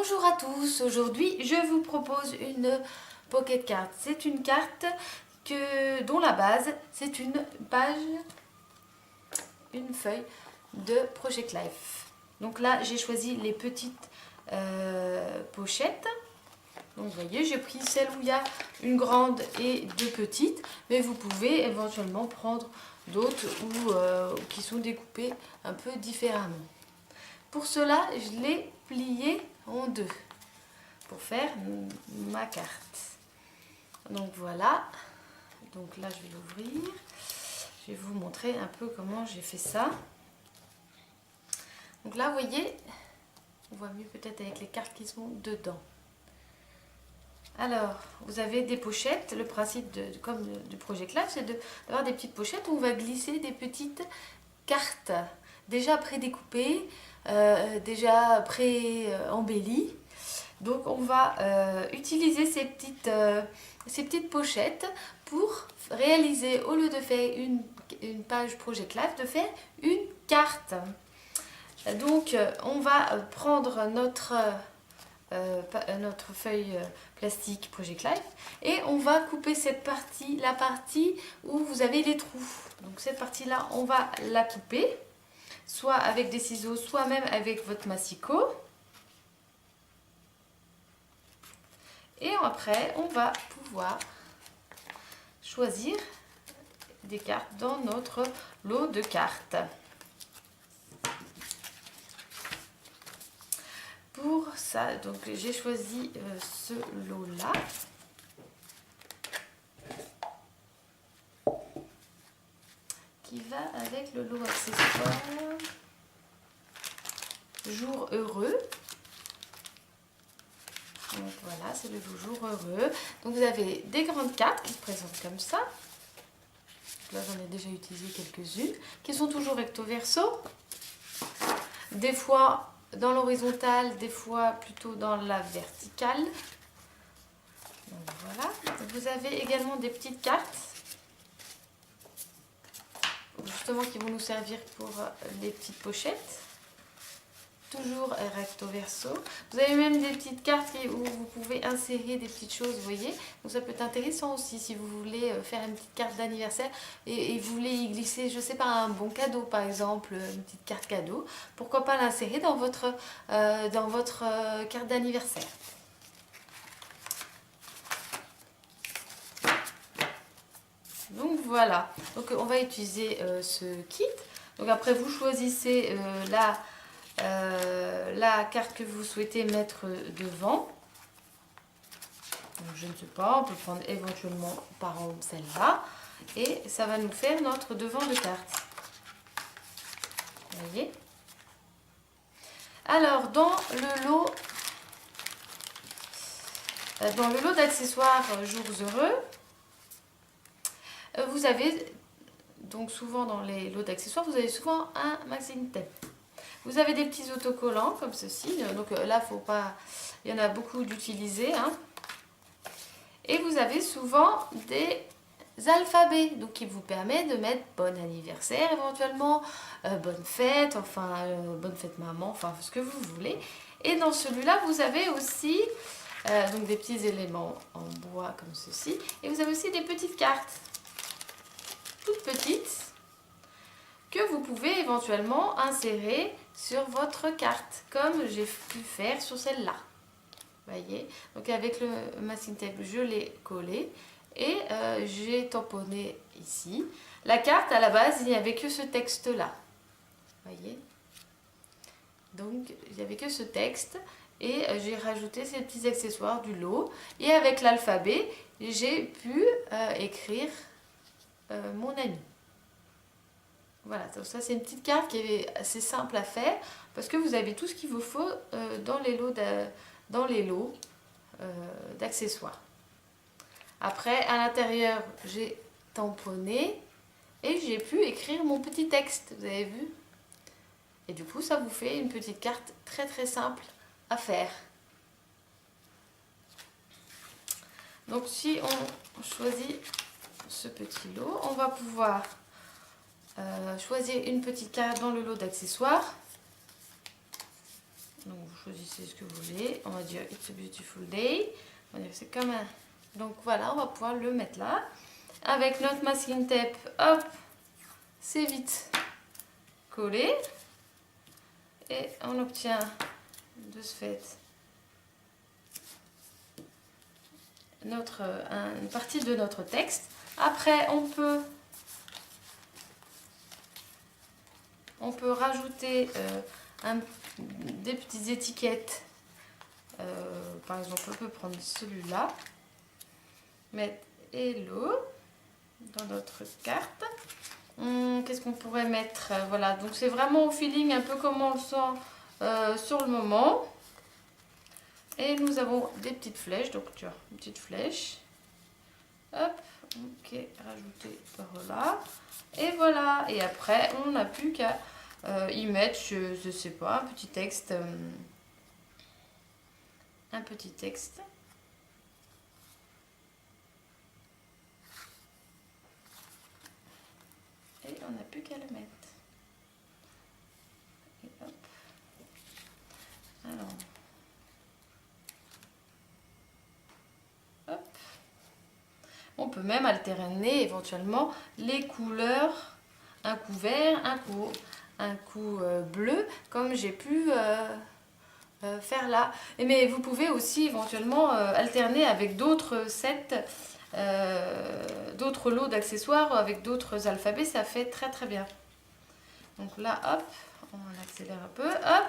Bonjour à tous, aujourd'hui je vous propose une pocket card. C'est une carte dont la base c'est une page, une feuille de Project Life. Donc là j'ai choisi les petites pochettes. Donc vous voyez, j'ai pris celle où il y a une grande et deux petites, mais vous pouvez éventuellement prendre d'autres qui sont découpées un peu différemment. Pour cela, je l'ai plié en deux pour faire ma carte. Donc voilà, donc là je vais l'ouvrir, je vais vous montrer un peu comment j'ai fait ça. Donc là vous voyez, on voit mieux peut-être avec les cartes qui sont dedans. Alors, vous avez des pochettes. Le principe comme du Project Life, c'est d'avoir des petites pochettes où on va glisser des petites cartes déjà pré-découpées, déjà pré-embellies. Donc, on va utiliser ces petites pochettes pour réaliser, au lieu de faire une page Project Life, de faire une carte. Donc, on va prendre notre feuille plastique Project Life et on va couper cette partie, la partie où vous avez les trous. Donc cette partie là on va la couper soit avec des ciseaux, soit même avec votre massicot, et après on va pouvoir choisir des cartes dans notre lot de cartes. Pour ça, donc j'ai choisi ce lot-là. Qui va avec le lot accessoire Jour heureux. Donc voilà, c'est le lot Jour heureux. Donc vous avez des grandes cartes qui se présentent comme ça. Là j'en ai déjà utilisé quelques-unes, qui sont toujours recto verso. Des fois dans l'horizontale, des fois plutôt dans la verticale. Donc voilà. Vous avez également des petites cartes, justement qui vont nous servir pour les petites pochettes. Toujours recto verso. Vous avez même des petites cartes où vous pouvez insérer des petites choses, vous voyez. Donc ça peut être intéressant aussi si vous voulez faire une petite carte d'anniversaire et vous voulez y glisser, je sais pas, un bon cadeau par exemple, une petite carte cadeau. Pourquoi pas l'insérer dans votre carte d'anniversaire. Donc voilà. Donc on va utiliser ce kit. Donc après vous choisissez la carte que vous souhaitez mettre devant. Donc, je ne sais pas, on peut prendre éventuellement par exemple celle-là et ça va nous faire notre devant de carte. Vous voyez? Alors dans le lot d'accessoires Jours heureux, vous avez donc souvent dans les lots d'accessoires, vous avez souvent un masking tape. Vous avez des petits autocollants comme ceci, donc là faut pas, il y en a beaucoup d'utilisés, hein. Et vous avez souvent des alphabets, donc qui vous permet de mettre bon anniversaire éventuellement, bonne fête, enfin bonne fête maman, enfin ce que vous voulez. Et dans celui-là vous avez aussi donc des petits éléments en bois comme ceci, et vous avez aussi des petites cartes, toutes petites, que vous pouvez éventuellement insérer sur votre carte, comme j'ai pu faire sur celle-là. Voyez, donc avec le masking tape, je l'ai collé et j'ai tamponné ici. La carte, à la base, il n'y avait que ce texte-là. Voyez, donc il n'y avait que ce texte et j'ai rajouté ces petits accessoires du lot. Et avec l'alphabet, j'ai pu écrire mon ami. Voilà, donc ça c'est une petite carte qui est assez simple à faire parce que vous avez tout ce qu'il vous faut dans les lots d'accessoires. Après, à l'intérieur, j'ai tamponné et j'ai pu écrire mon petit texte, vous avez vu? Et du coup, ça vous fait une petite carte très très simple à faire. Donc si on choisit ce petit lot, on va pouvoir choisir une petite carte dans le lot d'accessoires. Donc vous choisissez ce que vous voulez. On va dire It's a beautiful day. On va dire c'est comme un... Donc voilà, on va pouvoir le mettre là. Avec notre masking tape, hop, c'est vite collé. Et on obtient de ce fait une partie de notre texte. Après, on peut rajouter des petites étiquettes. Par exemple, on peut prendre celui-là, mettre Hello dans notre carte. Qu'est-ce qu'on pourrait mettre? Voilà, donc c'est vraiment au feeling, un peu comme on le sent sur le moment. Et nous avons des petites flèches, donc tu as une petite flèche. Hop, ok, rajouter par là. Et voilà, et après on n'a plus qu'à y mettre, je sais pas, un petit texte. Un petit texte. Et on n'a plus qu'à le mettre. Et hop. Alors. Hop. On peut même alterner éventuellement les couleurs. Un coup vert, un coup bleu, comme j'ai pu faire là. Mais vous pouvez aussi éventuellement alterner avec d'autres sets, d'autres lots d'accessoires, avec d'autres alphabets, ça fait très très bien. Donc là, hop, on accélère un peu, hop.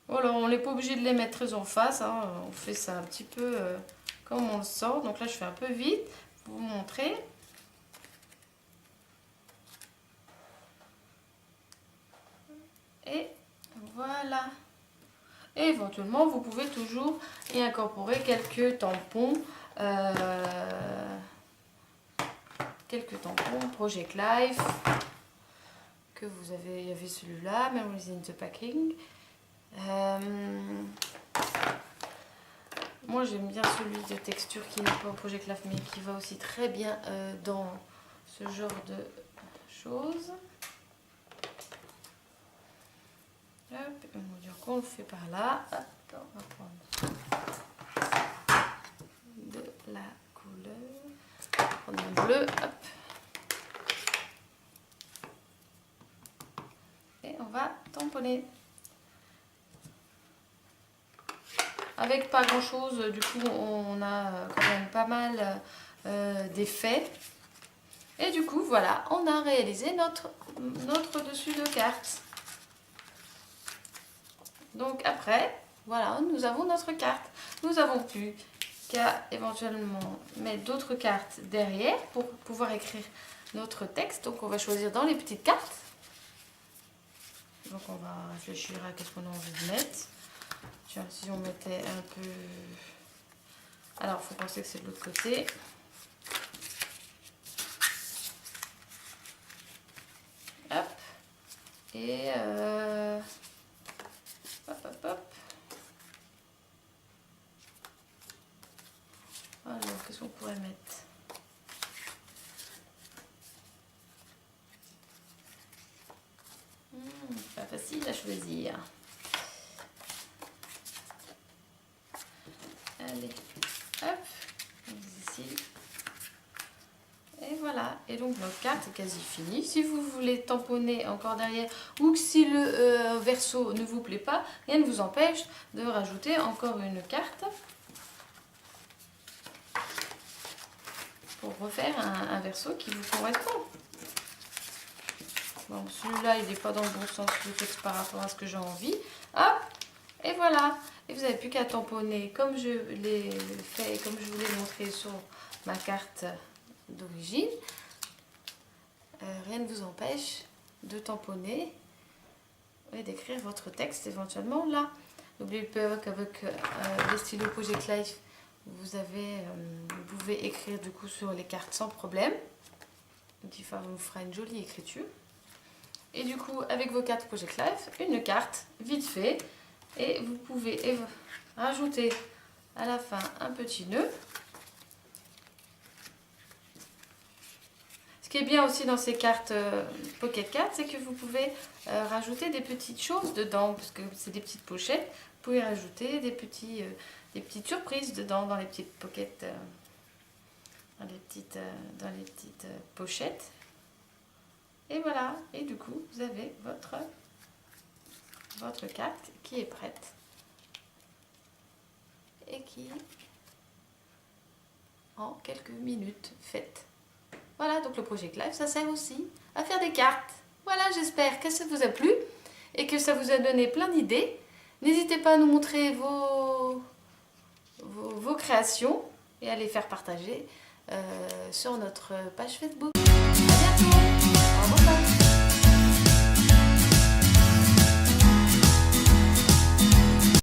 Voilà, on n'est pas obligé de les mettre très en face, hein. On fait ça un petit peu comme on le sent. Donc là, je fais un peu vite pour vous montrer. Et voilà. Et éventuellement, vous pouvez toujours y incorporer quelques tampons. Project Life. Que vous avez, il y avait celui-là, Memories in the Packing. Moi, j'aime bien celui de texture qui n'est pas au Project Life, mais qui va aussi très bien dans ce genre de choses. Hop, on va dire qu'on le fait par là. Hop, on va prendre de la couleur. On prend un bleu, hop. Et on va tamponner. Avec pas grand chose, du coup on a quand même pas mal d'effets. Et du coup voilà, on a réalisé notre dessus de carte. Donc après, voilà, nous avons notre carte. Nous avons plus qu'à éventuellement mettre d'autres cartes derrière pour pouvoir écrire notre texte. Donc on va choisir dans les petites cartes. Donc on va réfléchir à qu'est-ce qu'on a envie de mettre. Tiens, si on mettait un peu... Alors, il faut penser que c'est de l'autre côté. Hop. Et... hop, hop, hop. Alors, qu'est-ce qu'on pourrait mettre? Pas facile à choisir. Allez, hop, ici. Et voilà, et donc notre carte est quasi finie. Si vous voulez tamponner encore derrière, ou que si le verso ne vous plaît pas, rien ne vous empêche de rajouter encore une carte pour refaire un verso qui vous correspond. Bon, celui-là, il n'est pas dans le bon sens du texte par rapport à ce que j'ai envie. Hop, et voilà. Et vous n'avez plus qu'à tamponner comme je l'ai fait, comme je vous l'ai montré sur ma carte d'origine. Rien ne vous empêche de tamponner et d'écrire votre texte éventuellement là. N'oubliez pas qu'avec les stylos Project Life, vous pouvez écrire du coup sur les cartes sans problème. Donc il vous fera une jolie écriture. Et du coup, avec vos cartes Project Life, une carte vite fait. Et vous pouvez rajouter à la fin un petit nœud. Ce qui est bien aussi dans ces cartes Pocket Cards, c'est que vous pouvez rajouter des petites choses dedans, parce que c'est des petites pochettes. Vous pouvez rajouter des petites surprises dedans, dans les petites pockets, dans les petites pochettes. Et voilà, et du coup, vous avez votre carte qui est prête et qui, en quelques minutes, faite. Voilà, donc le Project Life, ça sert aussi à faire des cartes. Voilà, j'espère que ça vous a plu et que ça vous a donné plein d'idées. N'hésitez pas à nous montrer vos créations et à les faire partager sur notre page Facebook. À bientôt. Au revoir.